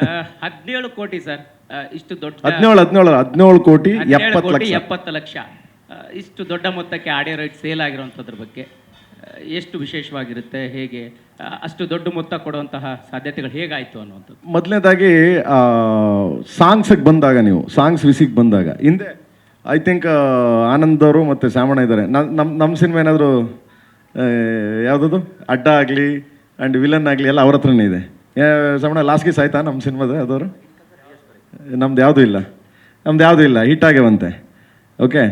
17 ಕೋಟಿ ಸರ್. ಇಷ್ಟು ದೊಡ್ಡ 17 ಕೋಟಿ 70 ಲಕ್ಷ. ಇಷ್ಟು ದೊಡ್ಡ ಮೊತ್ತಕ್ಕೆ ಆಡಿಯೋ ರೈಟ್ ಸೇಲ್ ಆಗಿರುವಂಥದ್ರ ಬಗ್ಗೆ ಎಷ್ಟು ವಿಶೇಷವಾಗಿರುತ್ತೆ, ಹೇಗೆ ಅಷ್ಟು ದೊಡ್ಡ ಮೊತ್ತ ಕೊಡುವಂತಹ ಸಾಧ್ಯತೆಗಳು ಹೇಗಾಯಿತು ಅನ್ನುವಂಥದ್ದು. ಮೊದಲನೇದಾಗಿ ಸಾಂಗ್ಸಿಗೆ ಬಂದಾಗ, ನೀವು ಸಾಂಗ್ಸ್ ವಿಸಿಗೆ ಬಂದಾಗ ಹಿಂದೆ ಐ ಥಿಂಕ್ ಆನಂದ್ ಅವರು ಮತ್ತು ಶ್ಯಾಮಣ್ಣ ಇದ್ದಾರೆ. ನಮ್ಮ ಸಿನಿಮಾ ಏನಾದರೂ ಯಾವುದದು ಅಡ್ಡ ಆಗಲಿ ಆ್ಯಂಡ್ ವಿಲನ್ ಆಗಲಿ ಎಲ್ಲ ಅವ್ರ ಹತ್ರನೇ ಇದೆ. ಶ್ಯಾಮಣ್ಣ ಲಾಸ್ಟ್ ಗೀಸ್ ಆಯ್ತಾ ನಮ್ಮ ಸಿನಿಮಾದ ಅದವರು? ನಮ್ದು ಯಾವುದೂ ಇಲ್ಲ, ಹಿಟ್ ಆಗ್ಯಾವಂತೆ. ಓಕೆ,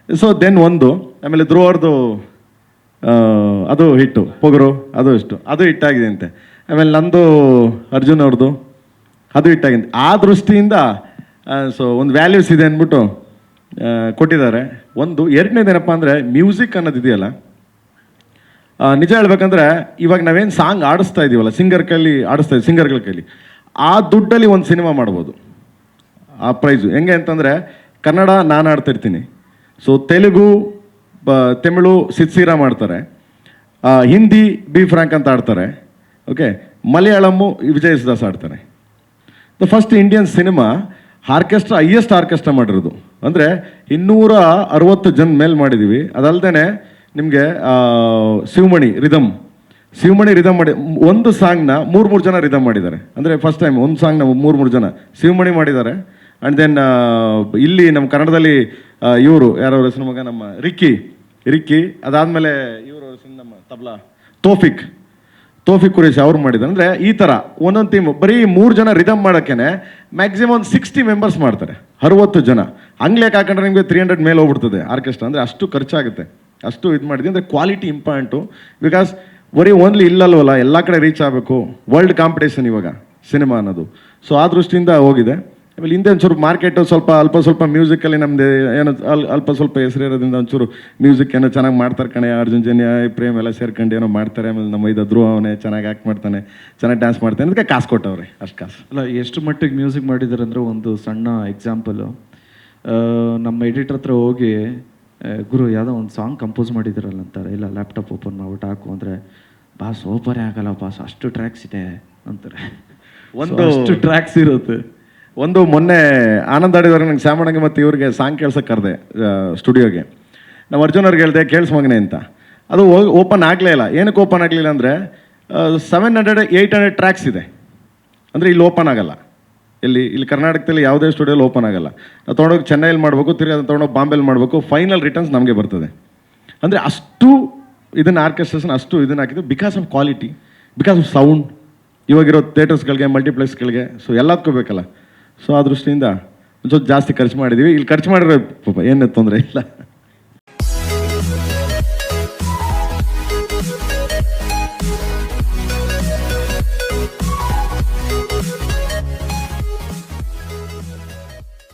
ಸೊ ದೆನ್ ಒಂದು, ಆಮೇಲೆ ಧ್ರುವ ಅವ್ರದ್ದು ಅದು ಹಿಟ್ಟು, ಪೊಗರು ಅದು ಹಿಟ್ಟಾಗಿದೆ ಅಂತೆ. ಆಮೇಲೆ ನಂದು ಅರ್ಜುನ್ ಅವ್ರದ್ದು ಅದು ಹಿಟ್ಟಾಗಿದೆ. ಆ ದೃಷ್ಟಿಯಿಂದ ಸೊ ಒಂದು ವ್ಯಾಲ್ಯೂಸ್ ಇದೆ ಅಂದ್ಬಿಟ್ಟು ಕೊಟ್ಟಿದ್ದಾರೆ. ಒಂದು ಎರಡನೇದೇನಪ್ಪ ಅಂದರೆ ಮ್ಯೂಸಿಕ್ ಅನ್ನೋದಿದೆಯಲ್ಲ, ನಿಜ ಹೇಳ್ಬೇಕಂದ್ರೆ ಇವಾಗ ನಾವೇನು ಸಾಂಗ್ ಆಡಿಸ್ತಾ ಇದ್ದೀವಲ್ಲ, ಸಿಂಗರ್ಗಳ ಕೈಲಿ ಆ ದುಡ್ಡಲ್ಲಿ ಒಂದು ಸಿನಿಮಾ ಮಾಡ್ಬೋದು. ಆ ಪ್ರೈಸು ಹೆಂಗೆ ಅಂತಂದರೆ, ಕನ್ನಡ ನಾನು ಆಡ್ತಿರ್ತೀನಿ, ಸೊ ತೆಲುಗು ತಮಿಳು ಸಿದ್ಸೀರಾ ಮಾಡ್ತಾರೆ, ಹಿಂದಿ ಬಿ ಫ್ರಾಂಕ್ ಅಂತ ಆಡ್ತಾರೆ, ಓಕೆ, ಮಲಯಾಳಮ್ಮು ವಿಜಯ್ ಯೇಸುದಾಸ್ ಆಡ್ತಾರೆ. The first Indian cinema highest orchestra ಮಾಡಿರೋದು. ಅಂದರೆ 260 ಜನ ಮೇಲೆ ಮಾಡಿದ್ದೀವಿ. ಅದಲ್ಲದೆ ನಿಮಗೆ ಶಿವಮಣಿ ರಿದಮ್ ಮಾಡಿ ಒಂದು ಸಾಂಗ್ನ 3 ಜನ ರಿದಮ್ ಮಾಡಿದ್ದಾರೆ. ಅಂದರೆ ಫಸ್ಟ್ ಟೈಮ್ ಒಂದು ಸಾಂಗ್ನ 3 ಜನ ಶಿವಮಣಿ ಮಾಡಿದ್ದಾರೆ. ಆ್ಯಂಡ್ ದೆನ್ ಇಲ್ಲಿ ನಮ್ಮ ಕನ್ನಡದಲ್ಲಿ ಇವರು ಯಾರವ್ರ ಹೆಸರು ಮಗ, ನಮ್ಮ ರಿಕ್ಕಿ ಅದಾದಮೇಲೆ ಇವರು ನಮ್ಮ ತಬ್ಲಾ ತೋಫಿಕ್ ಕುರೇಶ್ ಅವ್ರು ಮಾಡಿದ್ದಾರೆ. ಅಂದರೆ ಈ ಥರ ಒಂದೊಂದು ಟೀಮು ಬರೀ 3 ಜನ ರಿದಮ್ ಮಾಡೋಕ್ಕೇ ಮ್ಯಾಕ್ಸಿಮಮ್ 60 ಮೆಂಬರ್ಸ್ ಮಾಡ್ತಾರೆ. 60 ಜನ ಹಂಗ್ಲೇಕ್ ಹಾಕೊಂಡ್ರೆ ನಿಮಗೆ 300 ಮೇಲೆ ಹೋಗ್ಬಿಡ್ತದೆ ಆರ್ಕೆಸ್ಟ್ರಾ. ಅಂದರೆ ಅಷ್ಟು ಖರ್ಚಾಗುತ್ತೆ, ಅಷ್ಟು ಇದು ಮಾಡಿದ್ವಿ. ಅಂದರೆ ಕ್ವಾಲಿಟಿ ಇಂಪಾರ್ಟೆಂಟು, ಬಿಕಾಸ್ ಬರೀ ಓನ್ಲಿ ಇಲ್ಲಲ್ವಲ್ಲ, ಎಲ್ಲ ಕಡೆ ರೀಚ್ ಆಗಬೇಕು. ವರ್ಲ್ಡ್ ಕಾಂಪಿಟೇಷನ್ ಇವಾಗ ಸಿನಿಮಾ ಅನ್ನೋದು. ಸೊ ಆ ದೃಷ್ಟಿಯಿಂದ ಹೋಗಿದೆ. ಆಮೇಲೆ ಹಿಂದೆ ಒಂಚೂರು ಮಾರ್ಕೆಟು ಅಲ್ಪ ಸ್ವಲ್ಪ ಮ್ಯೂಸಿಕಲ್ಲಿ ನಮ್ಮದು ಏನೋ ಅಲ್ಪ ಸ್ವಲ್ಪ ಹೆಸರು ಇರೋದ್ರಿಂದ ಒಂಚೂರು ಮ್ಯೂಸಿಕ್ ಏನೋ ಚೆನ್ನಾಗಿ ಮಾಡ್ತಾರೆ ಕಣೆ. ಅರ್ಜುನ್ ಜನ್ಯ ಪ್ರೇಮ್ ಎಲ್ಲ ಸೇರ್ಕೊಂಡು ಏನೋ ಮಾಡ್ತಾರೆ. ಆಮೇಲೆ ನಮ್ಮ ಧ್ರುವ ಅವನೇ ಚೆನ್ನಾಗಿ ಆ್ಯಕ್ಟ್ ಮಾಡ್ತಾನೆ, ಚೆನ್ನಾಗಿ ಡ್ಯಾನ್ಸ್ ಮಾಡ್ತಾನೆ, ಅದಕ್ಕೆ ಕಾಸು ಕೊಟ್ಟವ್ರೆ. ಅಷ್ಟು ಕಾಸು ಅಲ್ಲ, ಎಷ್ಟು ಮಟ್ಟಿಗೆ ಮ್ಯೂಸಿಕ್ ಮಾಡಿದ್ದಾರೆ ಅಂದರೆ, ಒಂದು ಸಣ್ಣ ಎಕ್ಸಾಂಪಲು, ನಮ್ಮ ಎಡಿಟರ್ ಹತ್ರ ಹೋಗಿ ಗುರು ಯಾವುದೋ ಒಂದು ಸಾಂಗ್ ಕಂಪೋಸ್ ಮಾಡಿದ್ದೀರಲ್ಲ ಅಂತಾರೆ. ಇಲ್ಲ, ಲ್ಯಾಪ್ಟಾಪ್ ಓಪನ್ ಮಾಡ್ಬಿಟ್ಟು ಹಾಕು ಅಂದರೆ, ಬಾಸ್ ಓಪನೇ ಆಗಲ್ಲ ಬಾಸ್, ಅಷ್ಟು ಟ್ರ್ಯಾಕ್ಸ್ ಇದೆ ಅಂತಾರೆ. ಅಷ್ಟು ಟ್ರ್ಯಾಕ್ಸ್ ಇರುತ್ತೆ. ಒಂದು ಮೊನ್ನೆ ಆನಂದ್ ಆಡಿದವ್ರಿಗೆ ನಂಗೆ ಶ್ಯಾಮಣ್ಣಗೆ ಮತ್ತು ಇವ್ರಿಗೆ ಸಾಂಗ್ ಕೇಳ್ಸೋಕ್ಕೆ ಕರೆದೆ ಸ್ಟುಡಿಯೋಗೆ. ನಾವು ಅರ್ಜುನ್ ಅವ್ರಿಗೆ ಹೇಳಿದೆ ಕೇಳಿಸ್ ಮಗನೆ ಅಂತ. ಅದು ಓಪನ್ ಆಗಲೇ ಇಲ್ಲ. ಏನಕ್ಕೆ ಓಪನ್ ಆಗಲಿಲ್ಲ ಅಂದರೆ 700-800 ಟ್ರ್ಯಾಕ್ಸ್ ಇದೆ. ಅಂದರೆ ಇಲ್ಲಿ ಓಪನ್ ಆಗಲ್ಲ. ಇಲ್ಲಿ ಕರ್ನಾಟಕದಲ್ಲಿ ಯಾವುದೇ ಸ್ಟುಡಿಯೋಲಿ ಓಪನ್ ಆಗಲ್ಲ. ನಾವು ತೊಗೊಂಡೋಗಿ ಚೆನ್ನೈಲಿ ಮಾಡಬೇಕು, ತಿರ್ಗಿ ಅದನ್ನು ತೊಗೊಂಡೋಗಿ ಬಾಂಬೆಲಿ ಮಾಡಬೇಕು. ಫೈನಲ್ ರಿಟರ್ನ್ಸ್ ನಮಗೆ ಬರ್ತದೆ. ಅಂದರೆ ಅಷ್ಟು ಇದನ್ನು ಆರ್ಕೆಸ್ಟ್ರೇಷನ್ ಅಷ್ಟು ಇದನ್ನು ಹಾಕಿದ್ದು because of quality, because of sound. ಇವಾಗಿರೋ ಥಿಯೇಟರ್ಸ್ಗಳಿಗೆ, ಮಲ್ಟಿಪ್ಲೆಕ್ಸ್ಗಳಿಗೆ, ಸೊ ಎಲ್ಲದಕ್ಕೂ ಬೇಕಲ್ಲ. ಸೊ ಆ ದೃಷ್ಟಿಯಿಂದ ಒಂದು ಸ್ವಲ್ಪ ಜಾಸ್ತಿ ಖರ್ಚು ಮಾಡಿದ್ದೀವಿ. ಇಲ್ಲಿ ಖರ್ಚು ಮಾಡಿರೋ ಪಾಪ ಏನು ತೊಂದರೆ ಇಲ್ಲ.